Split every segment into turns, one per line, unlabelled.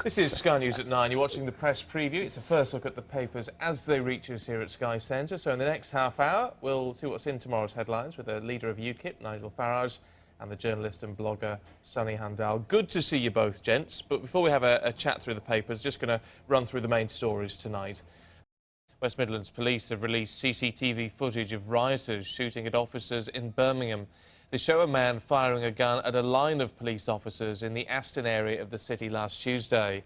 This is Sky News at 9. You're watching the press preview. It's a first look at the papers as they reach us here at Sky Centre. So in the next half hour, we'll see what's in tomorrow's headlines with the leader of UKIP, Nigel Farage, and the journalist and blogger, Sunny Handal. Good to see you both, gents. But before we have a chat through the papers, just going to run through the main stories tonight. West Midlands Police have released CCTV footage of rioters shooting at officers in Birmingham. They show a man firing a gun at a line of police officers in the Aston area of the city last Tuesday.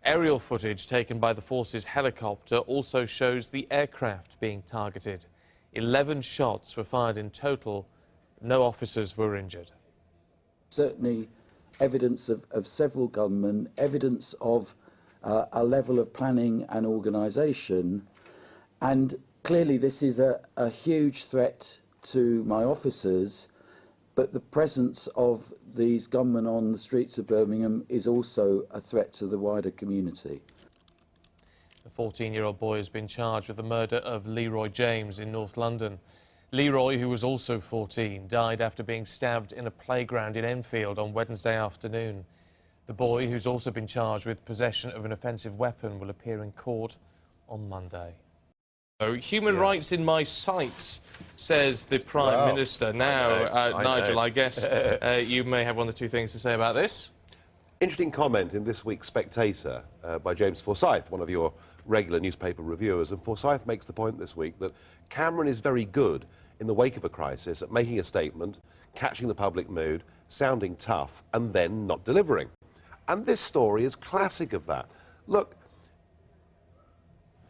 Aerial footage taken by the force's helicopter also shows the aircraft being targeted. 11 shots were fired in total. No officers were injured.
Certainly evidence of several gunmen, evidence of a level of planning and organisation, and clearly this is a huge threat to my officers. But the presence of these gunmen on the streets of Birmingham is also a threat to the wider community.
A 14-year-old boy has been charged with the murder of Leroy James in North London. Leroy, who was also 14, died after being stabbed in a playground in Enfield on Wednesday afternoon. The boy, who's also been charged with possession of an offensive weapon, will appear in court on Monday. Human rights in my sights, says the Prime Minister. Now, Nigel, I guess you may have one or two things to say about this.
Interesting comment in this week's Spectator by James Forsyth, one of your regular newspaper reviewers. And Forsyth makes the point this week that Cameron is very good in the wake of a crisis at making a statement, catching the public mood, sounding tough, and then not delivering. And this story is classic of that. Look,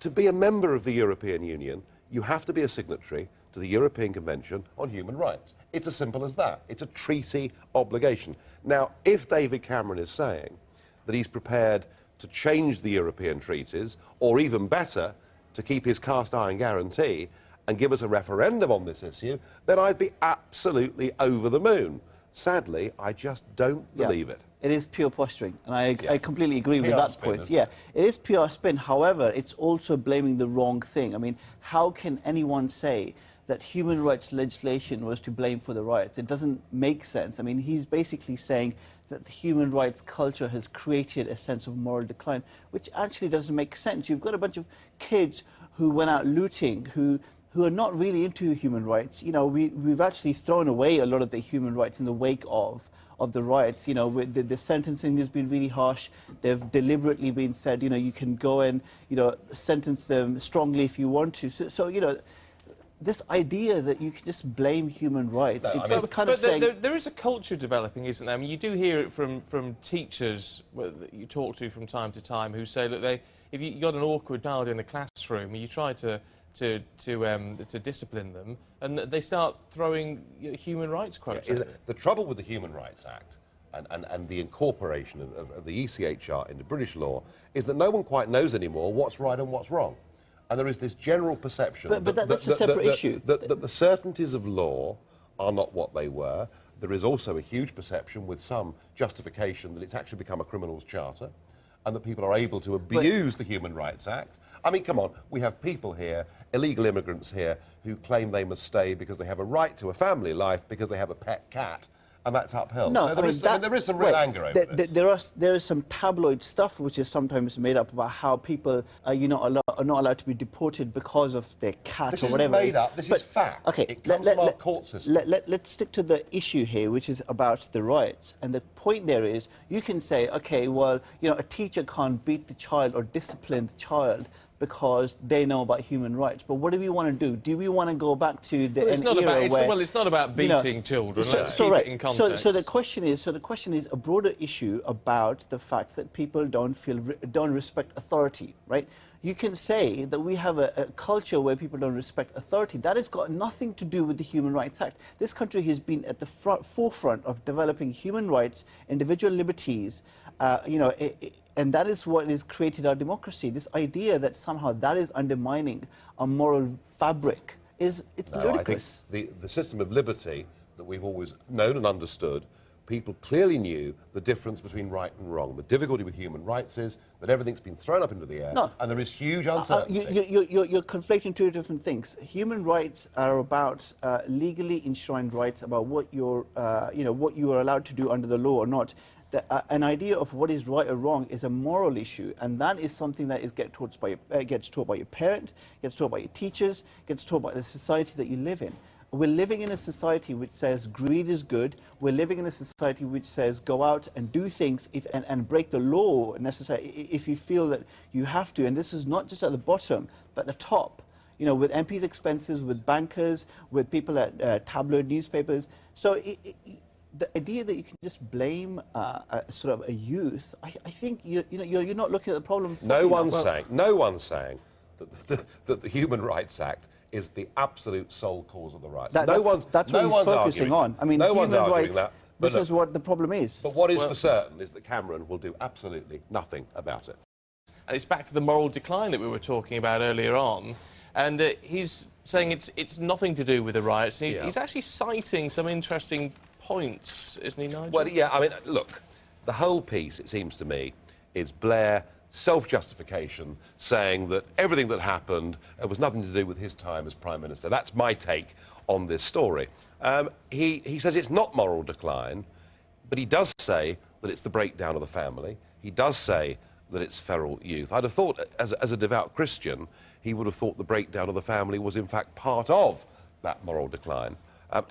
to be a member of the European Union, you have to be a signatory to the European Convention on Human Rights. It's as simple as that. It's a treaty obligation. Now, if David Cameron is saying that he's prepared to change the European treaties, or even better, to keep his cast iron guarantee and give us a referendum on this issue, then I'd be absolutely over the moon. Sadly, I just don't believe it.
It is pure posturing, and I completely agree with that point. Yeah, it is pure spin. However, it's also blaming the wrong thing. I mean, how can anyone say that human rights legislation was to blame for the riots? It doesn't make sense. I mean, he's basically saying that the human rights culture has created a sense of moral decline, which actually doesn't make sense. You've got a bunch of kids who went out looting, who are not really into human rights. You know, we've actually thrown away a lot of the human rights in the wake of the riots. You know, the sentencing has been really harsh. They've deliberately been said, you know, you can go and, you know, sentence them strongly if you want to. So you know, this idea that you can just blame human rights, it's kind of saying...
There is a culture developing, isn't there? I mean, you do hear it from teachers that you talk to from time to time who say, look, if you got an awkward child in a classroom and you try to discipline them, and they start throwing human rights quotes.
The trouble with the Human Rights Act and the incorporation of the ECHR into British law is that no one quite knows anymore what's right and what's wrong. And there is this general perception
but that's a separate issue.
That the certainties of law are not what they were. There is also a huge perception with some justification that it's actually become a criminal's charter and that people are able to abuse the Human Rights Act. I mean, come on, we have people here, illegal immigrants here, who claim they must stay because they have a right to a family life because they have a pet cat, and that's uphill.
No,
so there is some real anger over this.
There is some tabloid stuff which is sometimes made up about how people are not allowed to be deported because of their cat or whatever.
This is made up, this is fact.
Okay,
it comes from our court system.
Let's stick to the issue here, which is about the riots. And the point there is, you can say, okay, well, you know, a teacher can't beat the child or discipline the child because they know about human rights. But what do we want to do? Do we want to go back to
it's not about beating children. Let's keep it in context.
So the question is a broader issue about the fact that people don't respect authority, right? You can say that we have a culture where people don't respect authority. That has got nothing to do with the Human Rights Act. This country has been at the forefront of developing human rights, individual liberties, you know, and that is what has created our democracy. This idea that somehow that is undermining our moral fabric it's ludicrous.
I think the system of liberty that we've always known and understood, people clearly knew the difference between right and wrong. The difficulty with human rights is that everything's been thrown up into the air, and there is huge uncertainty.
You're conflating two different things. Human rights are about legally enshrined rights about what you're, what you are allowed to do under the law or not. an idea of what is right or wrong is a moral issue, and that is something that gets taught by your parent, gets taught by your teachers, gets taught by the society that you live in. We're living in a society which says greed is good. We're living in a society which says go out and do things and break the law necessarily if you feel that you have to. And this is not just at the bottom, but at the top. You know, with MPs' expenses, with bankers, with people at tabloid newspapers. So the idea that you can just blame sort of a youth, I think you're not looking at the problem.
No one's saying that the Human Rights Act is the absolute sole cause of the riots.
That's what he's focusing on. I mean,
no one's
human
arguing
rights,
that.
This is what the problem is.
But what is for certain is that Cameron will do absolutely nothing about it.
And it's back to the moral decline that we were talking about earlier on. And he's saying it's nothing to do with the riots. And he's actually citing some interesting points, isn't he, Nigel?
Well, yeah, I mean, look, the whole piece, it seems to me, is Blair self-justification, saying that everything that happened was nothing to do with his time as Prime Minister. That's my take on this story. He says it's not moral decline, but he does say that it's the breakdown of the family. He does say that it's feral youth. I'd have thought, as a devout Christian, he would have thought the breakdown of the family was, in fact, part of that moral decline.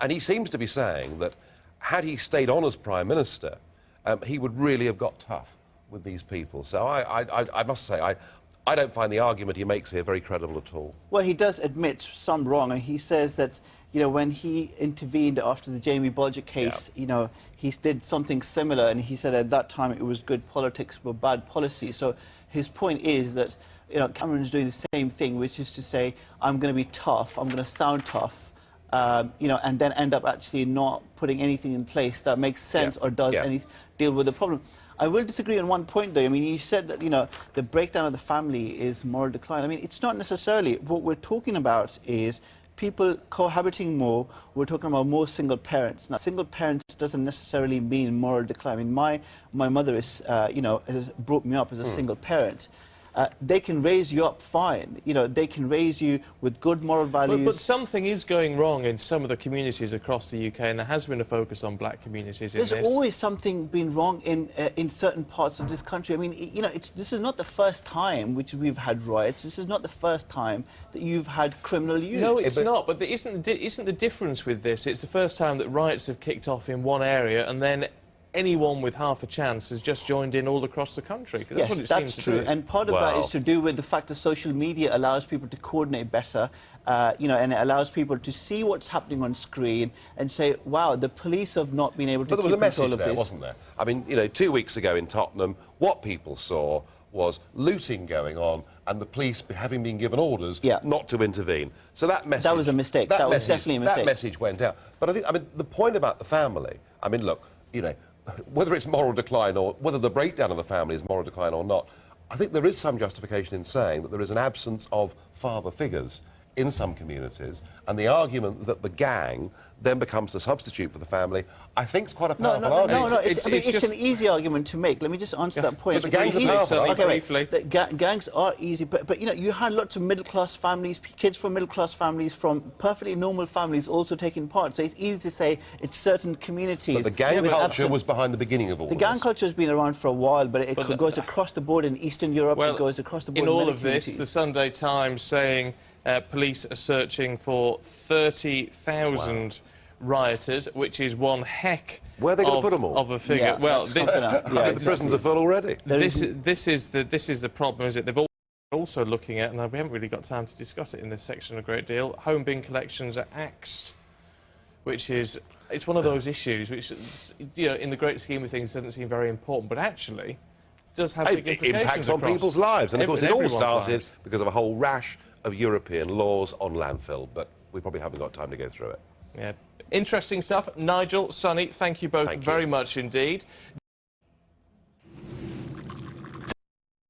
And he seems to be saying that had he stayed on as Prime Minister, he would really have got tough with these people. So I must say, I don't find the argument he makes here very credible at all.
Well, he does admit some wrong, and he says that, you know, when he intervened after the Jamie Bulger case, you know, he did something similar, and he said at that time it was good politics but bad policy. So his point is that, you know, Cameron's doing the same thing, which is to say, I'm going to be tough, I'm going to sound tough, you know, and then end up actually not putting anything in place that makes sense or does deal with the problem. I will disagree on one point, though. I mean, you said that, you know, the breakdown of the family is moral decline. I mean, it's not necessarily. What we're talking about is people cohabiting more. We're talking about more single parents. Now, single parents doesn't necessarily mean moral decline. I mean, my mother is, you know, has brought me up as a single parent. They can raise you up fine. You know, they can raise you with good moral values.
But something is going wrong in some of the communities across the UK, and there has been a focus on black communities in this.
There's always something been wrong in certain parts of this country. I mean, you know, this is not the first time which we've had riots. This is not the first time that you've had criminal use.
No, it's not. But isn't the difference with this? It's the first time that riots have kicked off in one area, and then anyone with half a chance has just joined in all across the country. That's what it seems to
true.
do.
And part of that is to do with the fact that social media allows people to coordinate better, you know, and it allows people to see what's happening on screen and say, wow, the police have not been able to keep control of this.
But there was a message there, wasn't there? I mean, you know, 2 weeks ago in Tottenham, what people saw was looting going on and the police having been given orders not to intervene. So that message...
That was a mistake. That was definitely a mistake.
That message went out. But I mean, the point about the family, I mean, look, you know, whether it's moral decline or whether the breakdown of the family is moral decline or not, I think there is some justification in saying that there is an absence of father figures in some communities, and the argument that the gang then becomes the substitute for the family, I think is quite a powerful argument.
No, it's an easy argument to make. Let me just answer that point.
But gangs are powerful.
Briefly.
Gangs are easy, but you know, you had lots of middle-class families, kids from middle-class families, from perfectly normal families also taking part. So it's easy to say it's certain communities.
But the gang culture was behind the beginning of all
this. The gang culture has been around for a while, but it goes across the board in Eastern Europe, it goes across the board
in all of this, the Sunday Times saying police are searching for 30,000 rioters, which is one heck
Where are they going to put them all?
of a figure.
Yeah,
well,
the prisons are full already.
This is the problem, is it? They've also looking at, and we haven't really got time to discuss it in this section a great deal, home bin collections are axed, which is, it's one of those issues which, you know, in the great scheme of things doesn't seem very important, but actually does have big implications.
It impacts on people's lives, and of course it all started because of a whole rash of European laws on landfill, but we probably haven't got time to go through it.
Yeah. Interesting stuff. Nigel, Sonny, thank you both very much indeed.